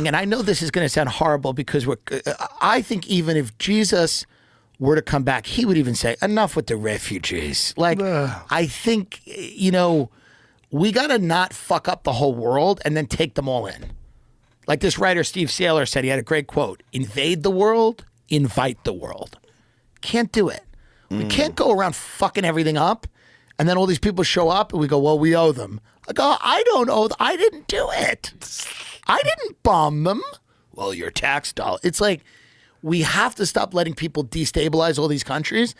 And I know this is going to sound horrible because I think even if Jesus were to come back, he would even say, enough with the refugees. Like, I think, we got to not fuck up the whole world and then take them all in. Like this writer, Steve Saylor, said, he had a great quote, invade the world, invite the world. Can't do it. We can't go around fucking everything up. And then all these people show up and we go, well, we owe them. I go, I don't owe I didn't do it. I didn't bomb them. Well, your tax dollar. It's like we have to stop letting people destabilize all these countries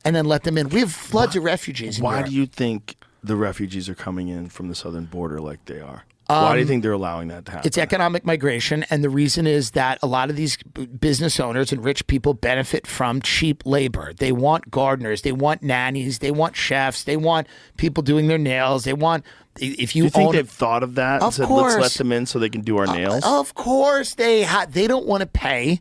and then let them in. We have floods of refugees in Why Europe. do you think the refugees are coming in from the southern border like they are? Why do you think they're allowing that to happen? It's economic migration, and the reason is that a lot of these business owners and rich people benefit from cheap labor. They want gardeners, they want nannies, they want chefs, they want people doing their nails. They want if you do you think own, they've thought of that and said, let's let them in so they can do our nails? Of course they don't want to pay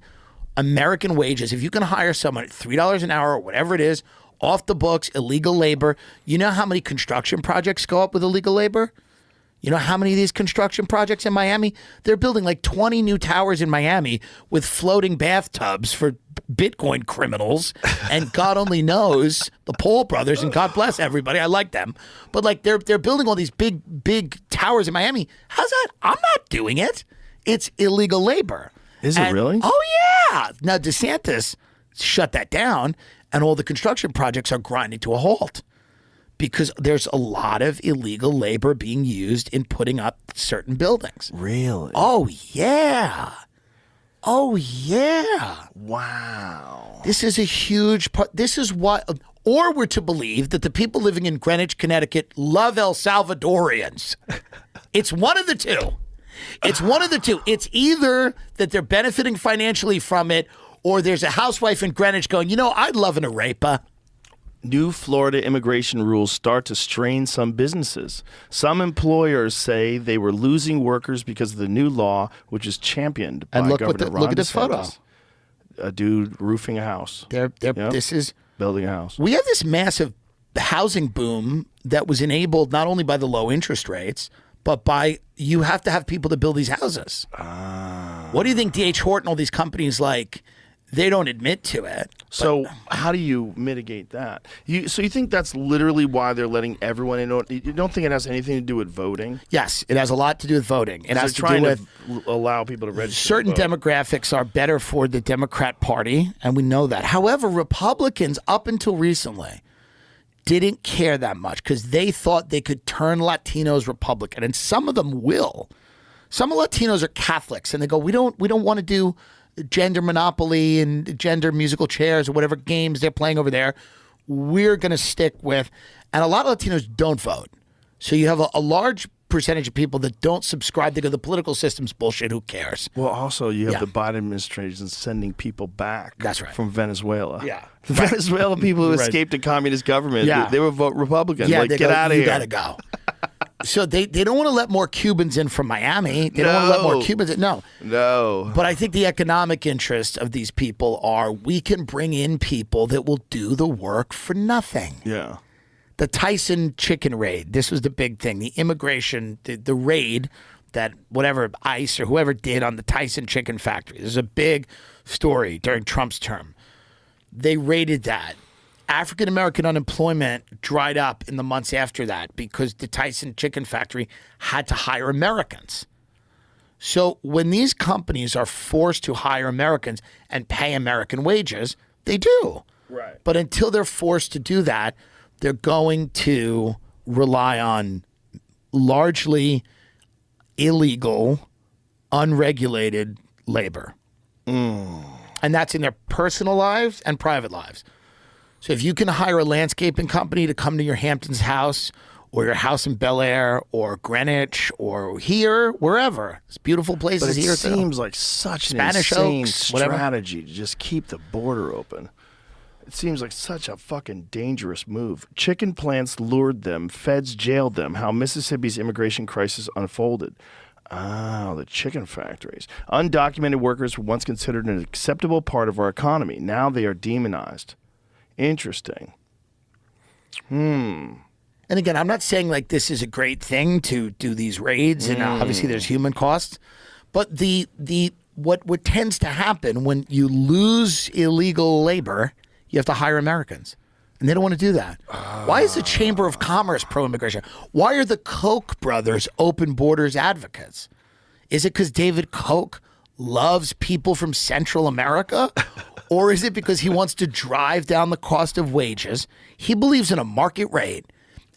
American wages. If you can hire someone at $3 an hour or whatever it is, off the books, illegal labor. You know how many construction projects go up with illegal labor? You know how many of these construction projects in Miami? They're building like 20 new towers in Miami with floating bathtubs for Bitcoin criminals. And God only knows the Paul brothers, and God bless everybody. I like them. But like they're building all these big towers in Miami. How's that? I'm not doing it. It's illegal labor. Is it really? Oh, yeah. Now, DeSantis shut that down, and all the construction projects are grinding to a halt. Because there's a lot of illegal labor being used in putting up certain buildings. Really? Oh, yeah. Oh, yeah. Wow. This is a huge part. This is what, or we're to believe that the people living in Greenwich, Connecticut love El Salvadorians. It's one of the two. It's one of the two. It's either that they're benefiting financially from it, or there's a housewife in Greenwich going, I'd love an arepa. New Florida immigration rules start to strain some businesses. Some employers say they were losing workers because of the new law, which is championed by Governor Ron look at this photo. DeSantis. A dude roofing a house. This is building a house. We have this massive housing boom that was enabled not only by the low interest rates, but by you have to have people to build these houses. What do you think D.H. Horton, all these companies like? They don't admit to it. So how do you mitigate that? So you think that's literally why they're letting everyone in? You don't think it has anything to do with voting? Yes, it has a lot to do with voting. It has to do with allow people to register. Certain demographics are better for the Democrat Party, and we know that. However, Republicans, up until recently, didn't care that much because they thought they could turn Latinos Republican, and some of them will. Some Latinos are Catholics, and they go, we don't want to do gender monopoly and gender musical chairs or whatever games they're playing over there. We're going to stick with, and a lot of Latinos don't vote. So you have a large percentage of people that don't subscribe. They go, the political system's bullshit. Who cares? Well, also you have the Biden administration sending people back. That's right. From Venezuela. Yeah. The Venezuelan people who escaped a communist government, they would vote Republican. Yeah, get out of here. You got to go. So they don't want to let more Cubans in from Miami. They don't want to let more Cubans in. No. But I think the economic interests of these people are we can bring in people that will do the work for nothing. Yeah. The Tyson chicken raid. This was the big thing. The immigration, the raid that whatever ICE or whoever did on the Tyson chicken factory. This is a big story during Trump's term. They raided that. African-American unemployment dried up in the months after that because the Tyson chicken factory had to hire Americans. So when these companies are forced to hire Americans and pay American wages, they do. Right. But until they're forced to do that, they're going to rely on largely illegal, unregulated labor. And that's in their personal lives and private lives. So if you can hire a landscaping company to come to your Hamptons house or your house in Bel Air or Greenwich or here, wherever. It's beautiful places here. But it seems like such an insane strategy to just keep the border open. It seems like such a fucking dangerous move. Chicken plants lured them. Feds jailed them. How Mississippi's immigration crisis unfolded. Oh, the chicken factories. Undocumented workers were once considered an acceptable part of our economy. Now they are demonized. Interesting. And again, I'm not saying like this is a great thing to do these raids, and obviously there's human costs, But the what tends to happen when you lose illegal labor, you have to hire Americans. And they don't want to do that. Why is the Chamber of Commerce pro-immigration? Why are the Koch brothers open borders advocates? Is it because David Koch loves people from Central America? Or is it because he wants to drive down the cost of wages? He believes in a market rate.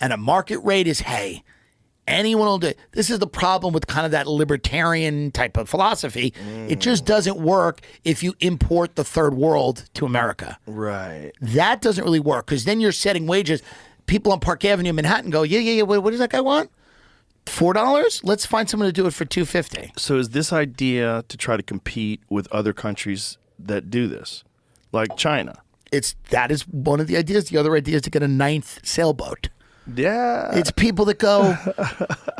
And a market rate is, hey, anyone will do it. This is the problem with kind of that libertarian type of philosophy. It just doesn't work if you import the third world to America. Right. That doesn't really work because then you're setting wages. People on Park Avenue in Manhattan go, yeah. What does that guy want? $4? Let's find someone to do it for $2.50. So is this idea to try to compete with other countries that do this, like China? That is one of the ideas. The other idea is to get a 9th sailboat. Yeah. It's people that go,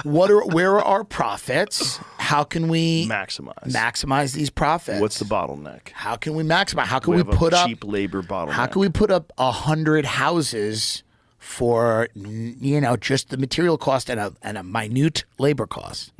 where are our profits? How can we maximize these profits? What's the bottleneck? How can we maximize? How can we put up cheap labor bottleneck? How can we put up 100 houses for just the material cost and a minute labor cost?